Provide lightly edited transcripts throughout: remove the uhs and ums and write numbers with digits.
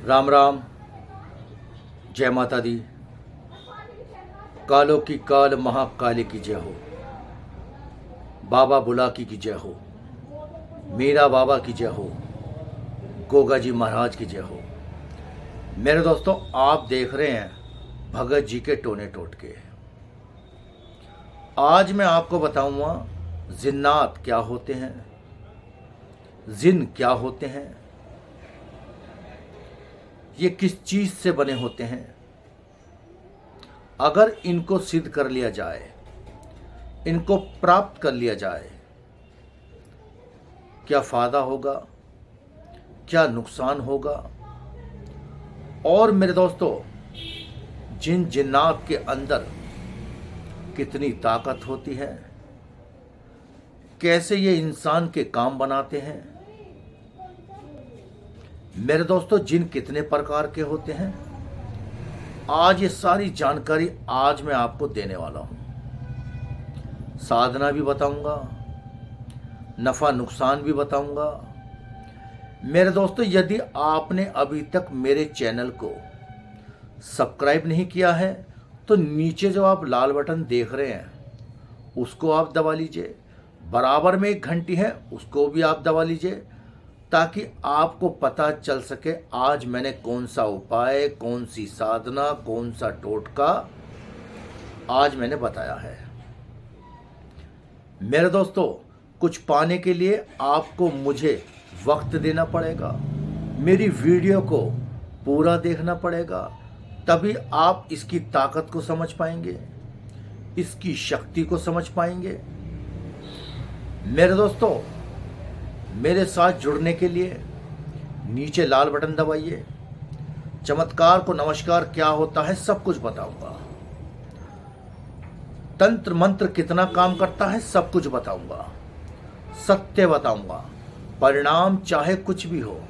राम राम। जय माता दी। कालों की काल महाकाली की जय हो। बाबा बुलाकी की जय हो। मीरा बाबा की जय हो। गोगा जी महाराज की जय हो। मेरे दोस्तों, आप देख रहे हैं भगत जी के टोने टोटके। आज मैं आपको बताऊंगा जिन्नात क्या होते हैं, जिन क्या होते हैं, ये किस चीज से बने होते हैं। अगर इनको सिद्ध कर लिया जाए, इनको प्राप्त कर लिया जाए, क्या फायदा होगा, क्या नुकसान होगा। और मेरे दोस्तों, जिन जिन्नात के अंदर कितनी ताकत होती है, कैसे ये इंसान के काम बनाते हैं। मेरे दोस्तों, जिन कितने प्रकार के होते हैं, आज ये सारी जानकारी आज मैं आपको देने वाला हूं। साधना भी बताऊंगा, नफा नुकसान भी बताऊंगा। मेरे दोस्तों, यदि आपने अभी तक मेरे चैनल को सब्सक्राइब नहीं किया है तो नीचे जो आप लाल बटन देख रहे हैं उसको आप दबा लीजिए। बराबर में एक घंटी है, उसको भी आप दबा लीजिए, ताकि आपको पता चल सके आज मैंने कौन सा उपाय, कौन सी साधना, कौन सा टोटका आज मैंने बताया है। मेरे दोस्तों, कुछ पाने के लिए आपको मुझे वक्त देना पड़ेगा, मेरी वीडियो को पूरा देखना पड़ेगा, तभी आप इसकी ताकत को समझ पाएंगे, इसकी शक्ति को समझ पाएंगे। मेरे दोस्तों, मेरे साथ जुड़ने के लिए नीचे लाल बटन दबाइए। चमत्कार को नमस्कार क्या होता है सब कुछ बताऊंगा। तंत्र मंत्र कितना काम करता है सब कुछ बताऊंगा, सत्य बताऊंगा, परिणाम चाहे कुछ भी हो।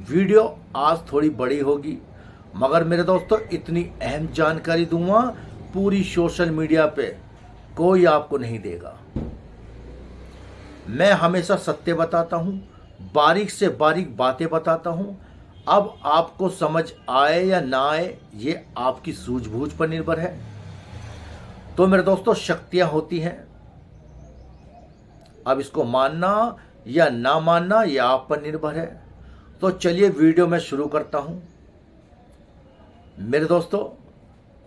वीडियो आज थोड़ी बड़ी होगी, मगर मेरे दोस्तों इतनी अहम जानकारी दूंगा पूरी सोशल मीडिया पे कोई आपको नहीं देगा। मैं हमेशा सत्य बताता हूं, बारीक से बारीक बातें बताता हूं। अब आपको समझ आए या ना आए ये आपकी सूझबूझ पर निर्भर है। तो मेरे दोस्तों, शक्तियां होती हैं, अब इसको मानना या ना मानना यह आप पर निर्भर है। तो चलिए वीडियो में शुरू करता हूं। मेरे दोस्तों,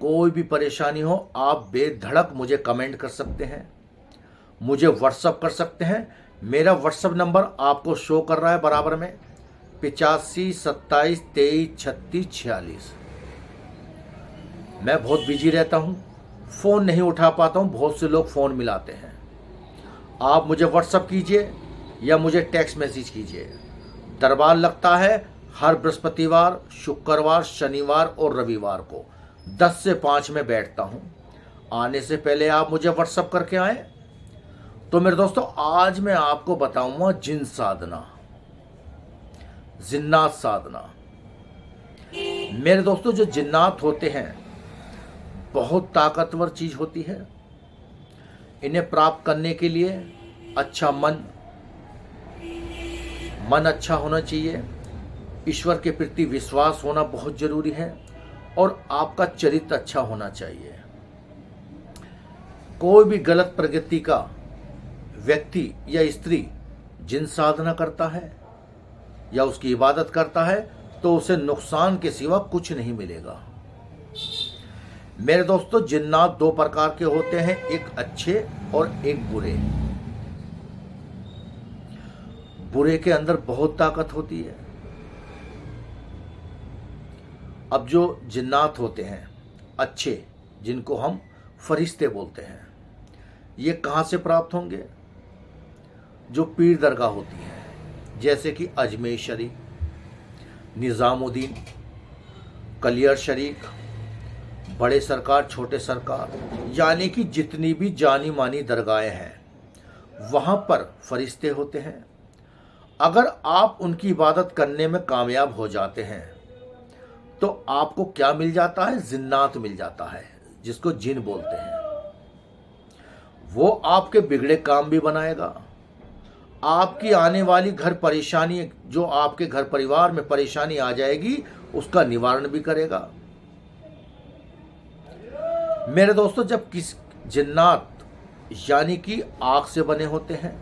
कोई भी परेशानी हो आप बेधड़क मुझे कमेंट कर सकते हैं, मुझे व्हाट्सअप कर सकते हैं। मेरा व्हाट्सअप नंबर आपको शो कर रहा है बराबर में 85 27 23 36 46। मैं बहुत बिजी रहता हूं, फ़ोन नहीं उठा पाता हूं, बहुत से लोग फ़ोन मिलाते हैं। आप मुझे व्हाट्सअप कीजिए या मुझे टेक्स्ट मैसेज कीजिए। दरबार लगता है हर बृहस्पतिवार, शुक्रवार, शनिवार और रविवार को 10 से 5 में बैठता हूं। आने से पहले आप मुझे व्हाट्सअप करके आए। तो मेरे दोस्तों, आज मैं आपको बताऊंगा जिन साधना, जिन्नात साधना। मेरे दोस्तों, जो जिन्नात होते हैं बहुत ताकतवर चीज होती है। इन्हें प्राप्त करने के लिए अच्छा मन अच्छा होना चाहिए, ईश्वर के प्रति विश्वास होना बहुत जरूरी है, और आपका चरित्र अच्छा होना चाहिए। कोई भी गलत प्रकृति का व्यक्ति या स्त्री जिन साधना करता है या उसकी इबादत करता है तो उसे नुकसान के सिवा कुछ नहीं मिलेगा। मेरे दोस्तों, जिन्नात दो प्रकार के होते हैं, एक अच्छे और एक बुरे। बुरे के अंदर बहुत ताकत होती है। अब जो जिन्नात होते हैं अच्छे, जिनको हम फरिश्ते बोलते हैं, ये कहाँ से प्राप्त होंगे? जो पीर दरगाह होती हैं, जैसे कि अजमेर शरीफ, निज़ामुद्दीन, कलियर शरीफ, बड़े सरकार, छोटे सरकार, यानी कि जितनी भी जानी मानी दरगाहें हैं वहाँ पर फरिश्ते होते हैं। अगर आप उनकी इबादत करने में कामयाब हो जाते हैं तो आपको क्या मिल जाता है? जिन्नात मिल जाता है, जिसको जिन बोलते हैं। वो आपके बिगड़े काम भी बनाएगा, आपकी आने वाली घर परेशानी, जो आपके घर परिवार में परेशानी आ जाएगी, उसका निवारण भी करेगा। मेरे दोस्तों, जब किस जिन्नात यानी कि आग से बने होते हैं,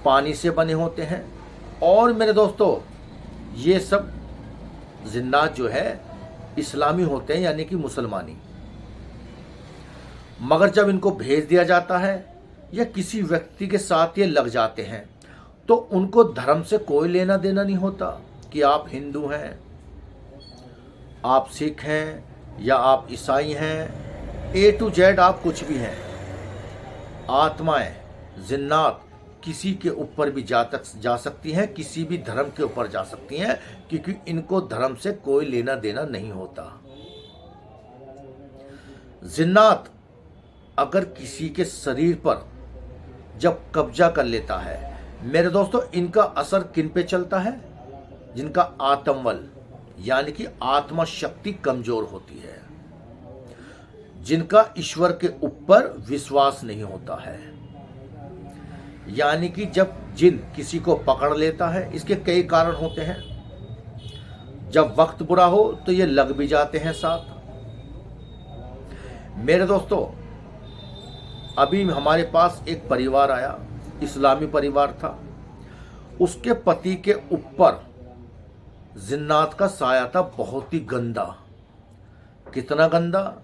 पानी से बने होते हैं, और मेरे दोस्तों ये सब जिन्नात जो है इस्लामी होते हैं यानी कि मुसलमानी, मगर जब इनको भेज दिया जाता है या किसी व्यक्ति के साथ ये लग जाते हैं तो उनको धर्म से कोई लेना देना नहीं होता कि आप हिंदू हैं, आप सिख हैं या आप ईसाई हैं, A to Z आप कुछ भी हैं। आत्माएं जिन्नात किसी के ऊपर भी जा सकती हैं, किसी भी धर्म के ऊपर जा सकती हैं, क्योंकि इनको धर्म से कोई लेना देना नहीं होता। जिन्नात अगर किसी के शरीर पर जब कब्जा कर लेता है, मेरे दोस्तों इनका असर किन पे चलता है? जिनका आत्मबल यानी कि आत्मा शक्ति कमजोर होती है, जिनका ईश्वर के ऊपर विश्वास नहीं होता है। यानी कि जब जिन किसी को पकड़ लेता है, इसके कई कारण होते हैं। जब वक्त बुरा हो तो ये लग भी जाते हैं साथ। मेरे दोस्तों, अभी हमारे पास एक परिवार आया, इस्लामी परिवार था। उसके पति के ऊपर जिन्नात का साया था, बहुत ही गंदा। कितना गंदा,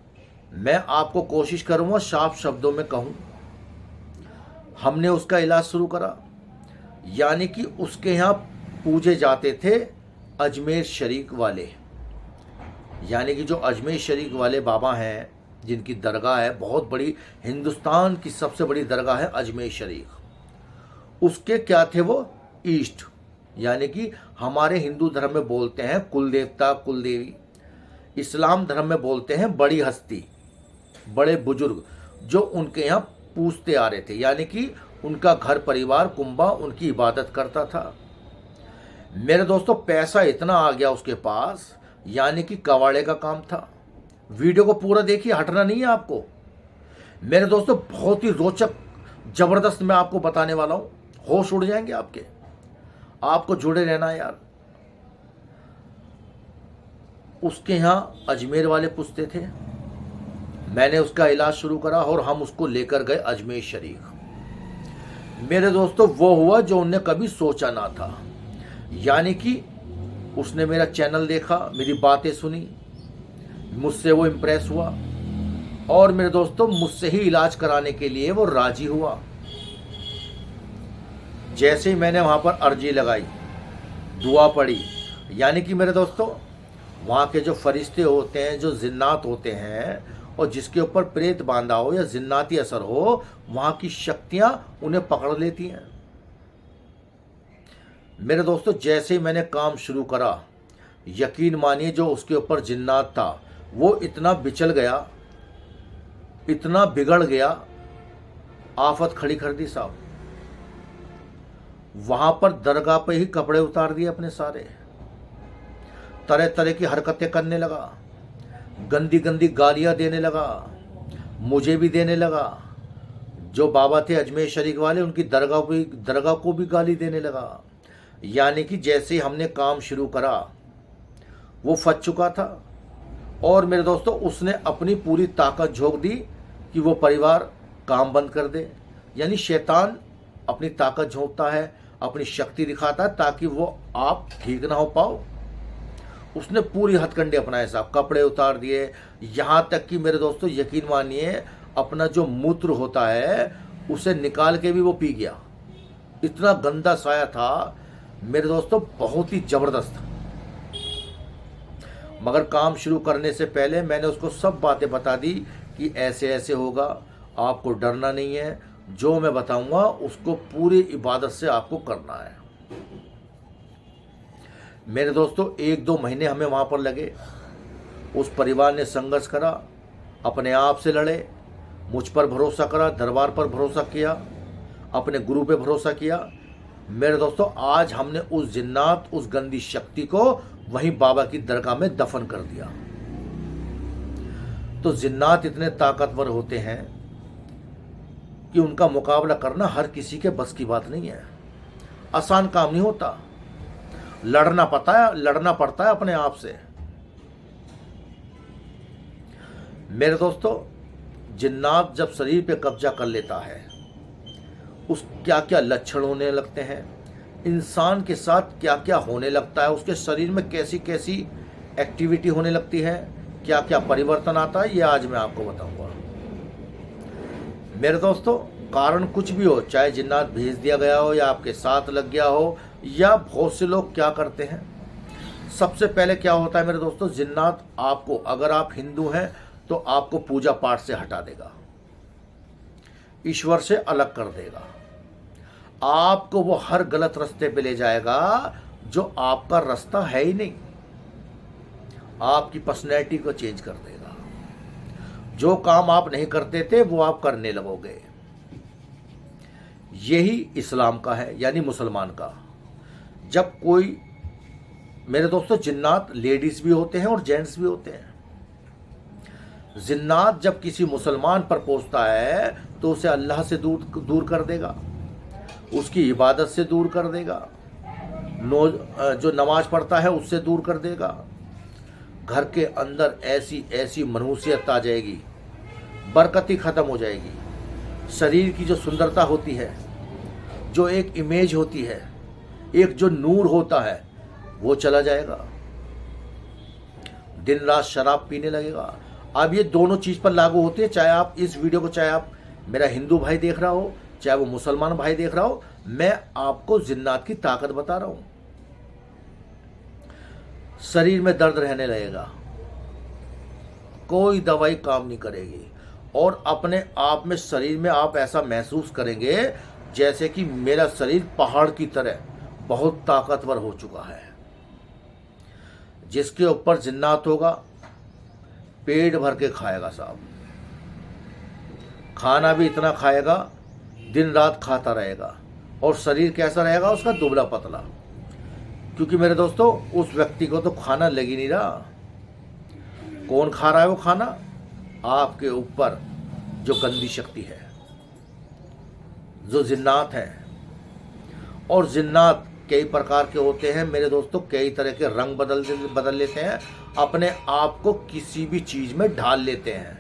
मैं आपको कोशिश करूंगा साफ शब्दों में कहूं। हमने उसका इलाज शुरू करा, यानी कि उसके यहाँ पूजे जाते थे अजमेर शरीफ वाले, यानी कि जो अजमेर शरीफ वाले बाबा हैं, जिनकी दरगाह है बहुत बड़ी, हिंदुस्तान की सबसे बड़ी दरगाह है अजमेर शरीफ। उसके क्या थे वो? ईष्ट, यानी कि हमारे हिंदू धर्म में बोलते हैं कुल देवता कुल देवी, इस्लाम धर्म में बोलते हैं बड़ी हस्ती, बड़े बुजुर्ग जो उनके यहाँ पूजते आ रहे थे, यानी कि उनका घर परिवार कुंबा उनकी इबादत करता था। मेरे दोस्तों, पैसा इतना आ गया उसके पास, यानी कि कवाड़े का काम था। वीडियो को पूरा देखिए, हटना नहीं है आपको। मेरे दोस्तों, बहुत ही रोचक जबरदस्त मैं आपको बताने वाला हूं, होश उड़ जाएंगे आपके। आपको जुड़े रहना यार। उसके यहां अजमेर वाले पूछते थे, मैंने उसका इलाज शुरू करा और हम उसको लेकर गए अजमेर शरीफ। मेरे दोस्तों, वो हुआ जो उनने कभी सोचा ना था। यानी कि उसने मेरा चैनल देखा, मेरी बातें सुनी, मुझसे वो इम्प्रेस हुआ और मेरे दोस्तों मुझसे ही इलाज कराने के लिए वो राजी हुआ। जैसे ही मैंने वहां पर अर्जी लगाई, दुआ पड़ी, यानी कि मेरे दोस्तों वहां के जो फरिश्ते होते हैं, जो जिन्नात होते हैं, और जिसके ऊपर प्रेत बांधा हो या जिन्नाती असर हो, वहां की शक्तियां उन्हें पकड़ लेती हैं। मेरे दोस्तों, जैसे ही मैंने काम शुरू करा, यकीन मानिए जो उसके ऊपर जिन्नात था वो इतना बिचल गया, इतना बिगड़ गया, आफत खड़ी कर दी साहब। वहां पर दरगाह पे ही कपड़े उतार दिए अपने सारे, तरह तरह की हरकतें करने लगा, गंदी गंदी गालियां देने लगा, मुझे भी देने लगा। जो बाबा थे अजमेर शरीफ वाले, उनकी दरगाह को भी गाली देने लगा। यानी कि जैसे ही हमने काम शुरू करा, वो फंस चुका था और मेरे दोस्तों उसने अपनी पूरी ताकत झोंक दी कि वो परिवार काम बंद कर दे। यानी शैतान अपनी ताकत झोंकता है, अपनी शक्ति दिखाता है ताकि वो आप ठीक ना हो पाओ। उसने पूरी हथकंडे अपनाए साहब, कपड़े उतार दिए, यहाँ तक कि मेरे दोस्तों यकीन मानिए अपना जो मूत्र होता है उसे निकाल के भी वो पी गया। इतना गंदा साया था मेरे दोस्तों, बहुत ही जबरदस्त। मगर काम शुरू करने से पहले मैंने उसको सब बातें बता दी कि ऐसे ऐसे होगा, आपको डरना नहीं है, जो मैं बताऊंगा उसको पूरी इबादत से आपको करना है। मेरे दोस्तों 1-2 महीने हमें वहां पर लगे। उस परिवार ने संघर्ष करा, अपने आप से लड़े, मुझ पर भरोसा करा, दरबार पर भरोसा किया, अपने गुरु पे भरोसा किया। मेरे दोस्तों आज हमने उस जिन्नात, उस गंदी शक्ति को वहीं बाबा की दरगाह में दफन कर दिया। तो जिन्नात इतने ताकतवर होते हैं कि उनका मुकाबला करना हर किसी के बस की बात नहीं है। आसान काम नहीं होता, लड़ना पड़ता है अपने आप से। मेरे दोस्तों, जिन्नात जब शरीर पे कब्जा कर लेता है, उस क्या क्या लक्षण होने लगते हैं, इंसान के साथ क्या क्या होने लगता है, उसके शरीर में कैसी कैसी एक्टिविटी होने लगती है, क्या क्या परिवर्तन आता है, ये आज मैं आपको बताऊंगा। मेरे दोस्तों, कारण कुछ भी हो, चाहे जिन्नात भेज दिया गया हो या आपके साथ लग गया हो, या बहुत से लोग क्या करते हैं, सबसे पहले क्या होता है मेरे दोस्तों, जिन्नात आपको, अगर आप हिंदू हैं तो आपको पूजा पाठ से हटा देगा, ईश्वर से अलग कर देगा, आपको वो हर गलत रास्ते पे ले जाएगा जो आपका रास्ता है ही नहीं, आपकी पर्सनैलिटी को चेंज कर देगा, जो काम आप नहीं करते थे वो आप करने लगोगे। यही इस्लाम का है, यानी मुसलमान का। जब कोई, मेरे दोस्तों, जिन्नात लेडीज भी होते हैं और जेंट्स भी होते हैं। जिन्नात जब किसी मुसलमान पर पहुंचता है तो उसे अल्लाह से दूर कर देगा, उसकी इबादत से दूर कर देगा, जो नमाज पढ़ता है उससे दूर कर देगा। घर के अंदर ऐसी ऐसी मनहूसियत आ जाएगी, बरकत ही खत्म हो जाएगी। शरीर की जो सुंदरता होती है, जो एक इमेज होती है, एक जो नूर होता है, वो चला जाएगा। दिन रात शराब पीने लगेगा। अब ये दोनों चीज़ पर लागू होती है, चाहे आप इस वीडियो को, चाहे आप मेरा हिंदू भाई देख रहा हो, चाहे वो मुसलमान भाई देख रहा हो, मैं आपको जिन्नात की ताकत बता रहा हूं। शरीर में दर्द रहने लगेगा, कोई दवाई काम नहीं करेगी, और अपने आप में, शरीर में आप ऐसा महसूस करेंगे जैसे कि मेरा शरीर पहाड़ की तरह बहुत ताकतवर हो चुका है। जिसके ऊपर जिन्नात होगा, पेट भर के खाएगा साहब, खाना भी इतना खाएगा, दिन रात खाता रहेगा, और शरीर कैसा रहेगा उसका, दुबला पतला। क्योंकि मेरे दोस्तों, उस व्यक्ति को तो खाना लग ही नहीं रहा। कौन खा रहा है वो खाना? आपके ऊपर जो गंदी शक्ति है, जो जिन्नात है। और जिन्नात कई प्रकार के होते हैं मेरे दोस्तों, कई तरह के रंग बदल लेते हैं, अपने आप को किसी भी चीज में ढाल लेते हैं।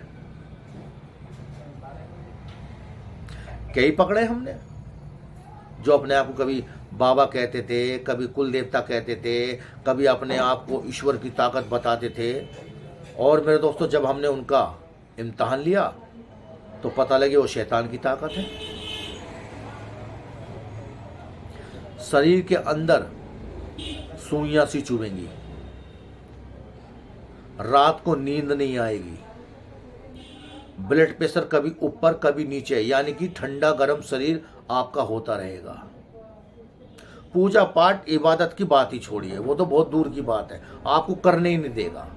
कई पकड़े हमने, जो अपने आप को कभी बाबा कहते थे, कभी कुल देवता कहते थे, कभी अपने आप को ईश्वर की ताकत बताते थे। और मेरे दोस्तों, जब हमने उनका इम्तिहान लिया तो पता लगे वो शैतान की ताकत है। शरीर के अंदर सुइयां सी चुभेंगी, रात को नींद नहीं आएगी, ब्लड प्रेशर कभी ऊपर कभी नीचे, यानी कि ठंडा गर्म शरीर आपका होता रहेगा। पूजा पाठ इबादत की बात ही छोड़िए, वो तो बहुत दूर की बात है, आपको करने ही नहीं देगा।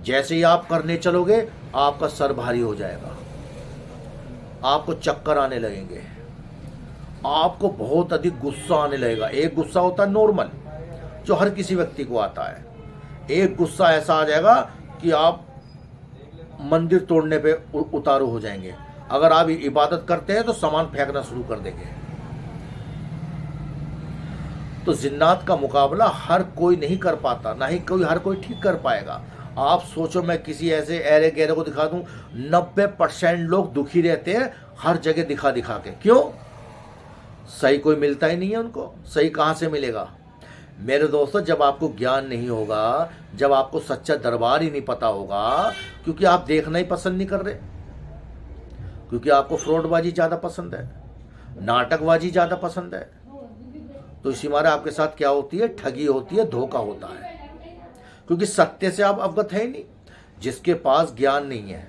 जैसे ही आप करने चलोगे, आपका सर भारी हो जाएगा, आपको चक्कर आने लगेंगे, आपको बहुत अधिक गुस्सा आने लगेगा। एक गुस्सा होता है नॉर्मल, जो हर किसी व्यक्ति को आता है। एक गुस्सा ऐसा आ जाएगा कि आप मंदिर तोड़ने पे उतारू हो जाएंगे। अगर आप इबादत करते हैं तो सामान फेंकना शुरू कर देंगे। तो जिन्नात का मुकाबला हर कोई नहीं कर पाता, ना ही हर कोई ठीक कर पाएगा। आप सोचो, मैं किसी ऐसे एरे गहरे को दिखा दूं, 90% लोग दुखी रहते हैं हर जगह दिखा के। क्यों? सही कोई मिलता ही नहीं है उनको। सही कहां से मिलेगा? मेरे दोस्तों, जब आपको ज्ञान नहीं होगा, जब आपको सच्चा दरबार ही नहीं पता होगा, क्योंकि आप देखना ही पसंद नहीं कर रहे, क्योंकि आपको फ्रॉडबाजी ज़्यादा पसंद है, नाटकबाजी ज़्यादा पसंद है, तो इसी मारे आपके साथ क्या होती है? ठगी होती है, धोखा होता है, क्योंकि सत्य से आप अवगत है ही नहीं। जिसके पास ज्ञान नहीं है,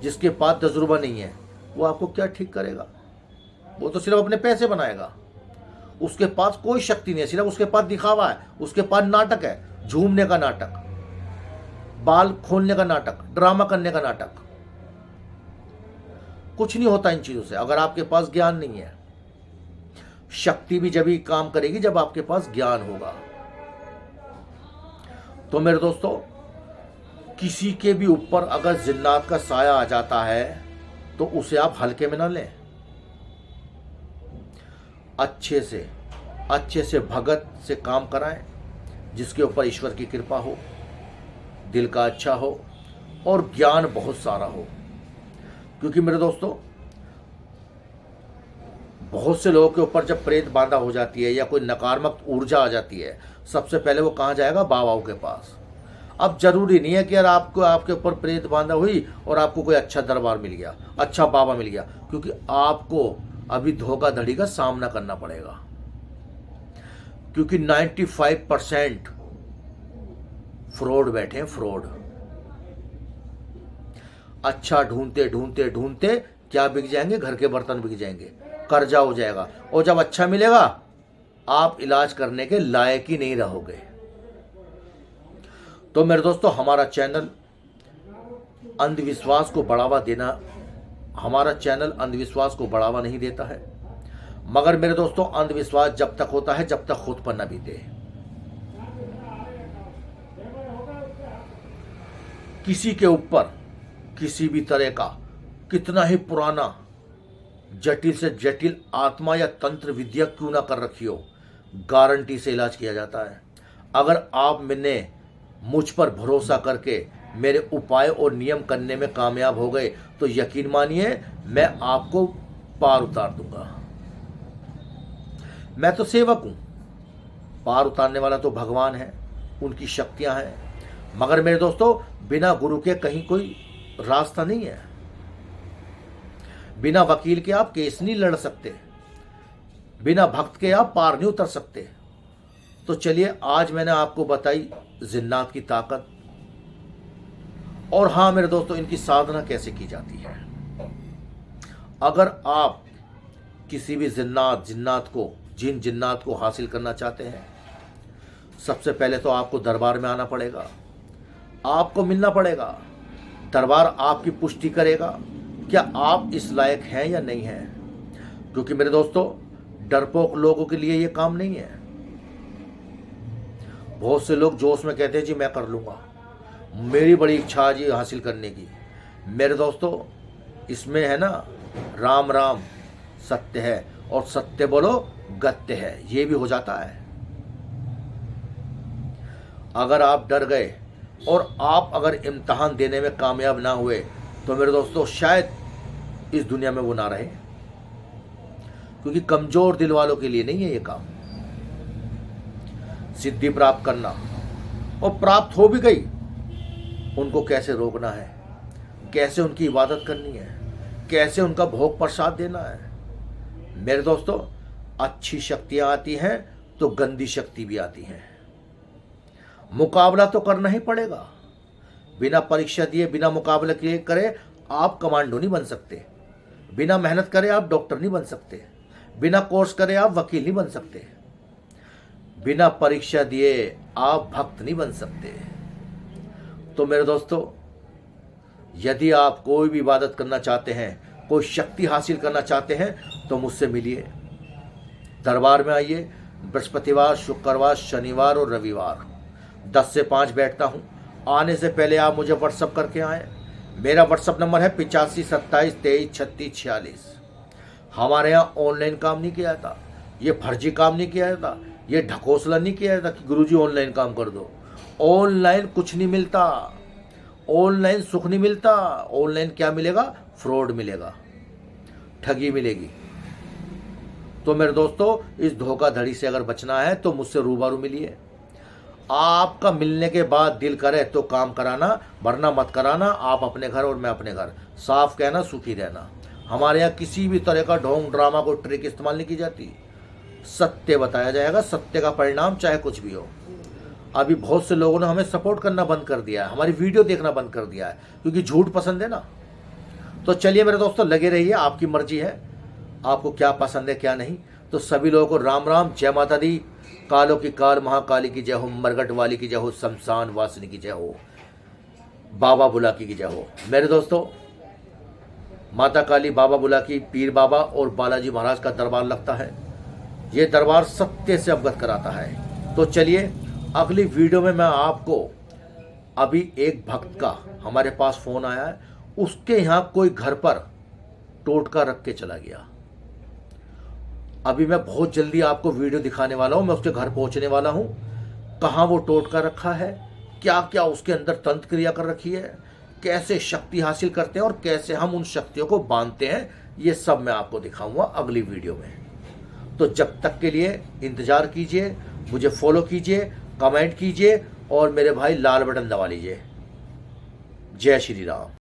जिसके पास तजुर्बा नहीं है, वो आपको क्या ठीक करेगा? वो तो सिर्फ अपने पैसे बनाएगा। उसके पास कोई शक्ति नहीं है, सिर्फ उसके पास दिखावा है, उसके पास नाटक है, झूमने का नाटक, बाल खोलने का नाटक, ड्रामा करने का नाटक। कुछ नहीं होता इन चीजों से अगर आपके पास ज्ञान नहीं है। शक्ति भी जब ही काम करेगी जब आपके पास ज्ञान होगा। तो मेरे दोस्तों, किसी के भी ऊपर अगर जिन्नात का साया आ जाता है तो उसे आप हल्के में ना लें। अच्छे से अच्छे से भगत से काम कराएं, जिसके ऊपर ईश्वर की कृपा हो, दिल का अच्छा हो और ज्ञान बहुत सारा हो। क्योंकि मेरे दोस्तों, बहुत से लोगों के ऊपर जब प्रेत बांधा हो जाती है या कोई नकारात्मक ऊर्जा आ जाती है, सबसे पहले वो कहाँ जाएगा? बाबाओं के पास। अब जरूरी नहीं है कि यार आपको आपके ऊपर प्रेत बांधा हुई और आपको कोई अच्छा दरबार मिल गया, अच्छा बाबा मिल गया, क्योंकि आपको अभी धोखाधड़ी का सामना करना पड़ेगा। क्योंकि 95% फ्रॉड बैठे हैं, फ्रॉड। अच्छा ढूंढते ढूंढते ढूंढते क्या बिक जाएंगे? घर के बर्तन बिक जाएंगे, कर्जा हो जाएगा, और जब अच्छा मिलेगा आप इलाज करने के लायक ही नहीं रहोगे। तो मेरे दोस्तों, हमारा चैनल अंधविश्वास को बढ़ावा देना, हमारा चैनल अंधविश्वास को बढ़ावा नहीं देता है। मगर मेरे दोस्तों, अंधविश्वास जब तक होता है जब तक खुद पर न बीते। किसी के ऊपर किसी भी तरह का कितना ही पुराना जटिल से जटिल आत्मा या तंत्र विद्या क्यों ना कर रखी हो, गारंटी से इलाज किया जाता है। अगर आप मैंने मुझ पर भरोसा करके मेरे उपाय और नियम करने में कामयाब हो गए तो यकीन मानिए मैं आपको पार उतार दूंगा। मैं तो सेवक हूं, पार उतारने वाला तो भगवान है, उनकी शक्तियां हैं। मगर मेरे दोस्तों, बिना गुरु के कहीं कोई रास्ता नहीं है। बिना वकील के आप केस नहीं लड़ सकते, बिना भक्त के आप पार नहीं उतर सकते। तो चलिए, आज मैंने आपको बताई जिन्नात की ताकत, और हाँ मेरे दोस्तों, इनकी साधना कैसे की जाती है। अगर आप किसी भी जिन्नात को हासिल करना चाहते हैं, सबसे पहले तो आपको दरबार में आना पड़ेगा, आपको मिलना पड़ेगा। दरबार आपकी पुष्टि करेगा क्या आप इस लायक हैं या नहीं हैं। क्योंकि मेरे दोस्तों, डरपोक लोगों के लिए ये काम नहीं है। बहुत से लोग जोश में कहते हैं जी मैं कर लूंगा, मेरी बड़ी इच्छा है जी हासिल करने की। मेरे दोस्तों, इसमें है ना, राम राम सत्य है, और सत्य बोलो गत्य है, ये भी हो जाता है। अगर आप डर गए और आप अगर इम्तिहान देने में कामयाब ना हुए तो मेरे दोस्तों, शायद इस दुनिया में वो ना रहे। क्योंकि कमजोर दिल वालों के लिए नहीं है ये काम। सिद्धि प्राप्त करना, और प्राप्त हो भी गई, उनको कैसे रोकना है, कैसे उनकी इबादत करनी है, कैसे उनका भोग प्रसाद देना है। मेरे दोस्तों, अच्छी शक्तियां आती हैं तो गंदी शक्ति भी आती है। मुकाबला तो करना ही पड़ेगा। बिना परीक्षा दिए, बिना मुकाबला किए करे आप कमांडो नहीं बन सकते। बिना मेहनत करे आप डॉक्टर नहीं बन सकते। बिना कोर्स करे आप वकील नहीं बन सकते। बिना परीक्षा दिए आप भक्त नहीं बन सकते। तो मेरे दोस्तों, यदि आप कोई भी इबादत करना चाहते हैं, कोई शक्ति हासिल करना चाहते हैं, तो मुझसे मिलिए, दरबार में आइए। बृहस्पतिवार, शुक्रवार, शनिवार और रविवार 10 से 5 बैठता हूँ। आने से पहले आप मुझे व्हाट्सअप करके आएँ। मेरा व्हाट्सअप नंबर है 85 27 23 36 46। हमारे यहाँ ऑनलाइन काम नहीं किया जाता, ये फर्जी काम नहीं किया जाता, ये ढकोसला नहीं किया जाता कि गुरुजी ऑनलाइन काम कर दो। ऑनलाइन कुछ नहीं मिलता, ऑनलाइन सुख नहीं मिलता। ऑनलाइन क्या मिलेगा? फ्रॉड मिलेगा, ठगी मिलेगी। तो मेरे दोस्तों, इस धोखाधड़ी से अगर बचना है तो मुझसे रूबरू मिलिए। आपका मिलने के बाद दिल करे तो काम कराना, वरना मत कराना। आप अपने घर और मैं अपने घर। साफ कहना, सुखी रहना। हमारे यहाँ किसी भी तरह का ढोंग ड्रामा को ट्रिक इस्तेमाल नहीं की जाती। सत्य बताया जाएगा, सत्य का परिणाम चाहे कुछ भी हो। अभी बहुत से लोगों ने हमें सपोर्ट करना बंद कर दिया है, हमारी वीडियो देखना बंद कर दिया है, क्योंकि झूठ पसंद है ना। तो चलिए मेरे दोस्तों, लगे रहिए, आपकी मर्जी है, आपको क्या पसंद है क्या नहीं। तो सभी लोगों को राम राम, जय माता दी। कालों की काल महाकाली की जय हो, मरगट वाली की जय हो, शमशान वासिनी की जय हो, बाबा बुलाकी की जय हो। मेरे दोस्तों, माता काली, बाबा बुलाकी, पीर बाबा और बालाजी महाराज का दरबार लगता है। ये दरबार सत्य से अवगत कराता है। तो चलिए, अगली वीडियो में मैं आपको, अभी एक भक्त का हमारे पास फोन आया है, उसके यहाँ कोई घर पर टोटका रख के चला गया। अभी मैं बहुत जल्दी आपको वीडियो दिखाने वाला हूँ, मैं उसके घर पहुँचने वाला हूँ। कहाँ वो टोटका रखा है, क्या क्या उसके अंदर तंत्र क्रिया कर रखी है, कैसे शक्ति हासिल करते हैं और कैसे हम उन शक्तियों को बांधते हैं, ये सब मैं आपको दिखाऊंगा अगली वीडियो में। तो जब तक के लिए इंतज़ार कीजिए, मुझे फॉलो कीजिए, कमेंट कीजिए और मेरे भाई लाल बटन दबा लीजिए। जय श्री राम।